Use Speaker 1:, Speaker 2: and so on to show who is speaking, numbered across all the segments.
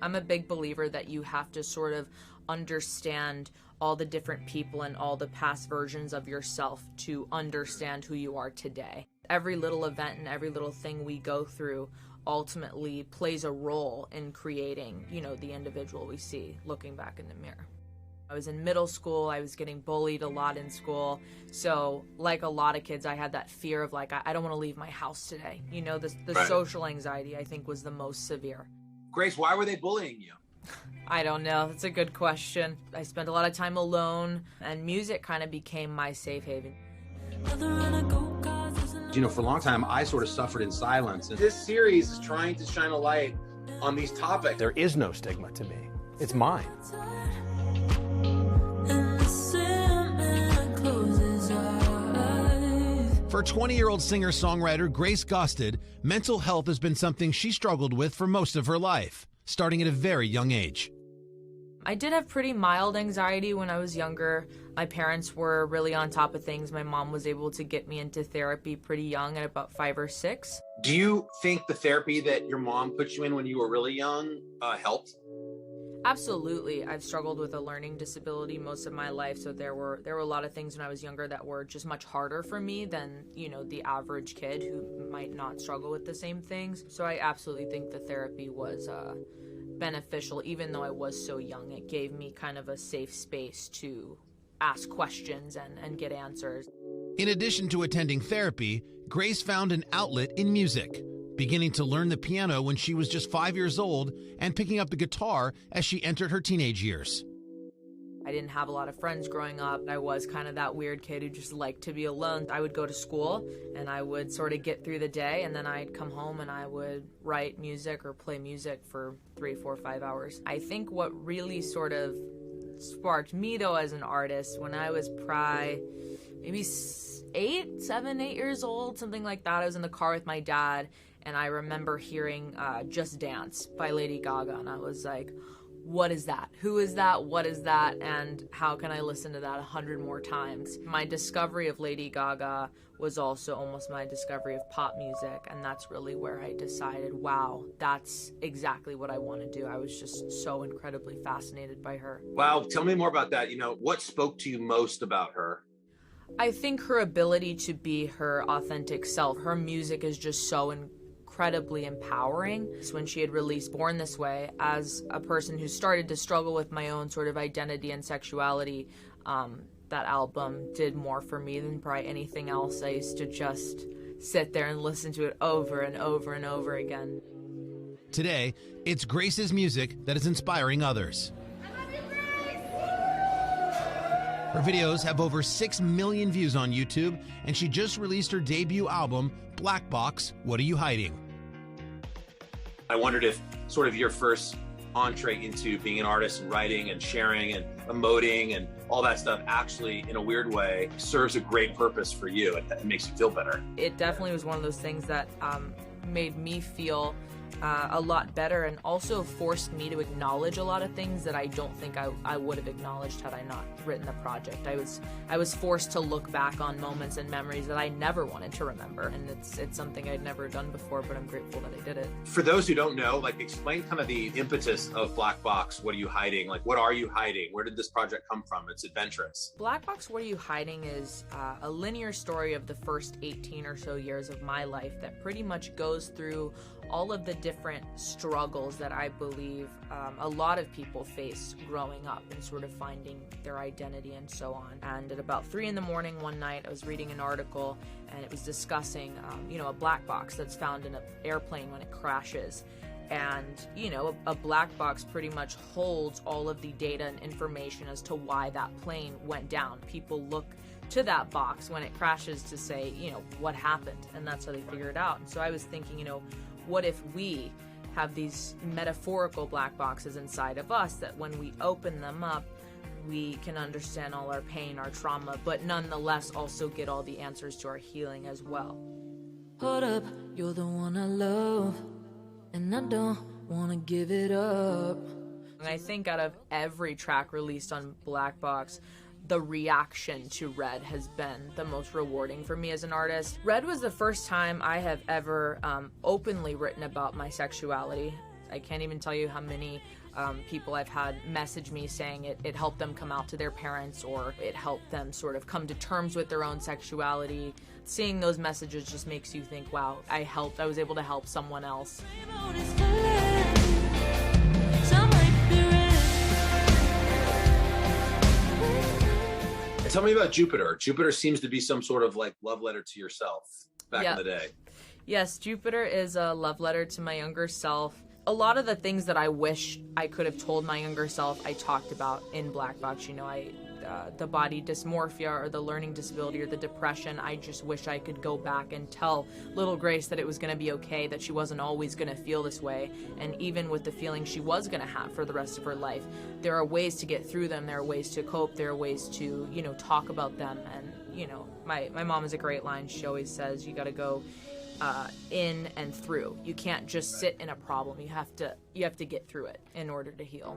Speaker 1: I'm a big believer that you have to sort of understand all the different people and all the past versions of yourself to understand who you are today. Every little event and every little thing we go through ultimately plays a role in creating, the individual we see looking back in the mirror. I was in middle school, I was getting bullied a lot in school, so like a lot of kids, I had that fear of like, I don't want to leave my house today. The
Speaker 2: Right.
Speaker 1: social anxiety, I think, was the most severe.
Speaker 2: Grace, why were they bullying you?
Speaker 1: I don't know. That's a good question. I spent a lot of time alone, and music kind of became my safe haven.
Speaker 2: For a long time, I sort of suffered in silence. And this series is trying to shine a light on these topics.
Speaker 3: There is no stigma to me. It's mine.
Speaker 4: For 20-year-old singer-songwriter Grace Gaustad, mental health has been something she struggled with for most of her life, starting at a very young age.
Speaker 1: I did have pretty mild anxiety when I was younger. My parents were really on top of things. My mom was able to get me into therapy pretty young at about 5 or 6.
Speaker 2: Do you think the therapy that your mom put you in when you were really young helped?
Speaker 1: Absolutely. I've struggled with a learning disability most of my life, so there were a lot of things when I was younger that were just much harder for me than, the average kid who might not struggle with the same things. So I absolutely think the therapy was beneficial, even though I was so young. It gave me kind of a safe space to ask questions and get answers.
Speaker 4: In addition to attending therapy, Grace found an outlet in music, beginning to learn the piano when she was just 5 years old and picking up the guitar as she entered her teenage years.
Speaker 1: I didn't have a lot of friends growing up. I was kind of that weird kid who just liked to be alone. I would go to school and I would sort of get through the day, and then I'd come home and I would write music or play music for 3, 4, 5 hours. I think what really sort of sparked me though as an artist when I was maybe 7, 8 years old, something like that. I was in the car with my dad and I remember hearing Just Dance by Lady Gaga, and I was like, what is that? Who is that? What is that? And how can I listen to that 100 more times? My discovery of Lady Gaga was also almost my discovery of pop music, and that's really where I decided, wow, that's exactly what I want to do. I was just so incredibly fascinated by her.
Speaker 2: Wow, tell me more about that. What spoke to you most about her?
Speaker 1: I think her ability to be her authentic self. Her music is just so incredibly empowering. When she had released Born This Way, as a person who started to struggle with my own sort of identity and sexuality, that album did more for me than probably anything else. I used to just sit there and listen to it over and over and over again.
Speaker 4: Today, it's Grace's music that is inspiring others. Her videos have over 6 million views on YouTube, and she just released her debut album, Black Box, What Are You Hiding?
Speaker 2: I wondered if sort of your first entree into being an artist and writing and sharing and emoting and all that stuff actually, in a weird way, serves a great purpose for you. It makes you feel better.
Speaker 1: It definitely was one of those things that made me feel a lot better, and also forced me to acknowledge a lot of things that I don't think I would have acknowledged had I not written the project. I was forced to look back on moments and memories that I never wanted to remember, and it's something I'd never done before, but I'm grateful that I did it.
Speaker 2: For those who don't know, explain kind of the impetus of Black Box. What are you hiding? What are you hiding? Where did this project come from? It's adventurous.
Speaker 1: Black Box, What Are You Hiding is a linear story of the first 18 or so years of my life that pretty much goes through all of the different struggles that I believe a lot of people face growing up and sort of finding their identity and so on. And at about 3 a.m. one night, I was reading an article and it was discussing, a black box that's found in an airplane when it crashes. And, a black box pretty much holds all of the data and information as to why that plane went down. People look to that box when it crashes to say, what happened? And that's how they figure it out. And so I was thinking, what if we have these metaphorical black boxes inside of us that when we open them up, we can understand all our pain, our trauma, but nonetheless also get all the answers to our healing as well.
Speaker 5: Hold up, you're the one I love, and I don't want to give it up.
Speaker 1: And I think out of every track released on Black Box, the reaction to Red has been the most rewarding for me as an artist. Red was the first time I have ever openly written about my sexuality. I can't even tell you how many people I've had message me saying it helped them come out to their parents, or it helped them sort of come to terms with their own sexuality. Seeing those messages just makes you think, wow, I was able to help someone else.
Speaker 2: Tell me about Jupiter. Jupiter seems to be some sort of like love letter to yourself back in the day.
Speaker 1: Yes, Jupiter is a love letter to my younger self. A lot of the things that I wish I could have told my younger self, I talked about in Black Box. You know, the body dysmorphia or the learning disability or the depression. I just wish I could go back and tell little Grace that it was going to be okay, that she wasn't always going to feel this way. And even with the feeling she was going to have for the rest of her life, there are ways to get through them. There are ways to cope. There are ways to, you know, talk about them. And, you know, my mom has a great line. She always says, you got to go in and through. You can't just sit in a problem. You have to get through it in order to heal.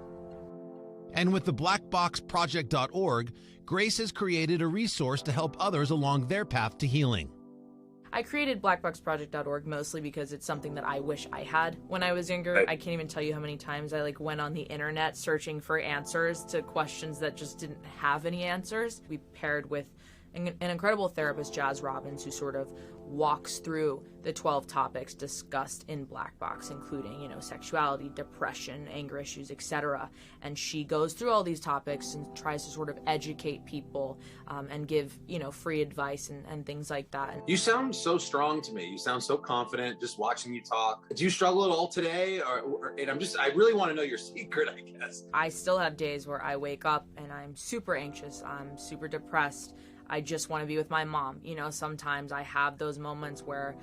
Speaker 4: And with the blackboxproject.org, Grace has created a resource to help others along their path to healing.
Speaker 1: I created blackboxproject.org mostly because it's something that I wish I had when I was younger. I can't even tell you how many times I went on the internet searching for answers to questions that just didn't have any answers. We paired with an incredible therapist, Jazz Robbins, who sort of walks through the 12 topics discussed in Black Box, including, you know, sexuality, depression, anger issues, etc. And she goes through all these topics and tries to sort of educate people and give, you know, free advice and things like that.
Speaker 2: You sound so strong to me. You sound so confident just watching you talk. Do you struggle at all today? And I really want to know your secret, I guess.
Speaker 1: I still have days where I wake up and I'm super anxious. I'm super depressed. I just want to be with my mom. You know, sometimes I have those moments where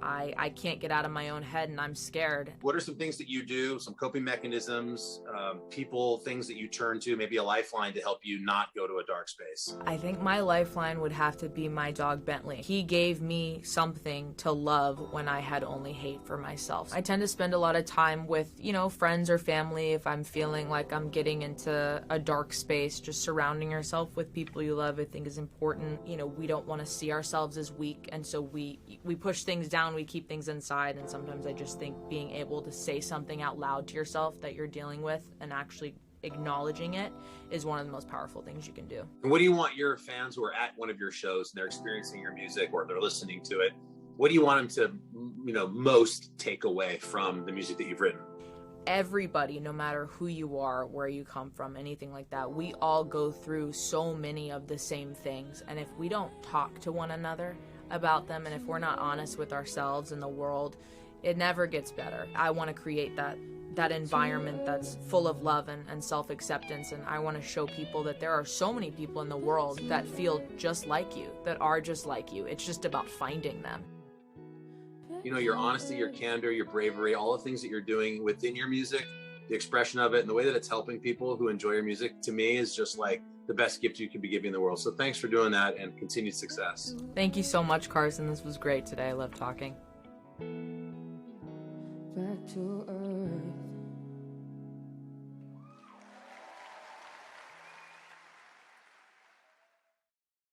Speaker 1: I can't get out of my own head and I'm scared.
Speaker 2: What are some things that you do, some coping mechanisms, people, things that you turn to, maybe a lifeline to help you not go to a dark space?
Speaker 1: I think my lifeline would have to be my dog Bentley. He gave me something to love when I had only hate for myself. I tend to spend a lot of time with, you know, friends or family if I'm feeling like I'm getting into a dark space. Just surrounding yourself with people you love, I think, is important. You know, we don't want to see ourselves as weak, and so we push things down. We keep things inside, and sometimes I just think being able to say something out loud to yourself that you're dealing with and actually acknowledging it is one of the most powerful things you can do.
Speaker 2: And what do you want your fans who are at one of your shows and they're experiencing your music or they're listening to it, what do you want them to, you know, most take away from the music that you've written?
Speaker 1: Everybody, no matter who you are, where you come from, anything like that, we all go through so many of the same things, and if we don't talk to one another about them, and if we're not honest with ourselves and the world, it never gets better. I want to create that environment that's full of love and self-acceptance, and I want to show people that there are so many people in the world that feel just like you, that are just like you. It's just about finding them.
Speaker 2: You know, your honesty, your candor, your bravery, all the things that you're doing within your music, the expression of it, and the way that it's helping people who enjoy your music, to me, is just like the best gift you could be giving the world. So thanks for doing that, and continued success.
Speaker 1: Thank you so much, Carson. This was great today. I love talking.
Speaker 5: Back to earth.